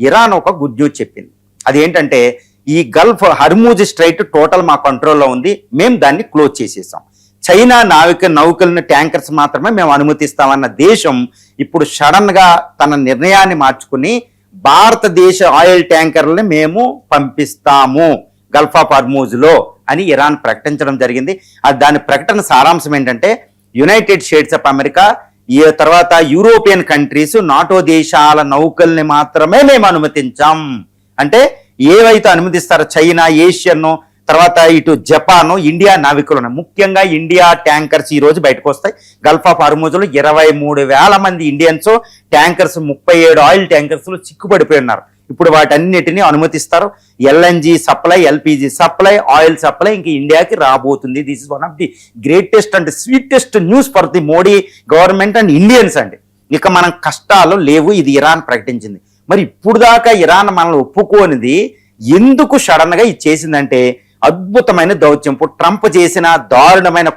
Iran ఒక good news చెప్పింది. అదేంటంటే ఈ గల్ఫ్ హర్మూజ్ స్ట్రైట్ టోటల్ మా కంట్రోల్లో ఉంది, మేము దాన్ని క్లోజ్ చేసేసాం. చైనా నౌకలను ట్యాంకర్స్ మాత్రమే మేము అనుమతిస్తామన్న దేశం ఇప్పుడు సడన్ గా తన నిర్ణయాన్ని మార్చుకుని భారతదేశ ఆయిల్ ట్యాంకర్లని మేము పంపిస్తాము గల్ఫ్ ఆఫ్ హర్మూజ్ లో అని ఇరాన్ ప్రకటించడం జరిగింది. దాని ప్రకటన సారాంశం ఏంటంటే యునైటెడ్ స్టేట్స్ ఆఫ్ అమెరికా ఈ తర్వాత యూరోపియన్ కంట్రీస్ నాటో దేశాల నౌకల్ని మాత్రమే మేము అనుమతించాం. అంటే ఏవైతే అనుమతిస్తారో చైనా, ఏషియన్, తర్వాత ఇటు జపాను, ఇండియా నావికులు, ముఖ్యంగా ఇండియా ట్యాంకర్స్ ఈ రోజు బయటకు వస్తాయి. గల్ఫ్ ఆఫ్ హర్మూజ్లో 23,000 మంది ఇండియన్స్ ట్యాంకర్స్ 37 ఆయిల్ ట్యాంకర్స్ లో చిక్కుపడిపోయి ఉన్నారు. ఇప్పుడు వాటన్నిటిని అనుమతిస్తారు. LNG supply, LPG supply, oil supply ఇంక ఇండియాకి రాబోతుంది. This is one of the greatest and sweetest news for the Modi government and Indians అండి. ఇక మనం కష్టాలు లేవు, ఇది ఇరాన్ ప్రకటించింది. మరి ఇప్పుడు దాకా ఇరాన్ మనల్ని ఒప్పుకోనిది ఎందుకు సడన్ గా ఇది చేసిందంటే అద్భుతమైన దౌత్యం. ఇప్పుడు ట్రంప్ చేసిన దారుణమైన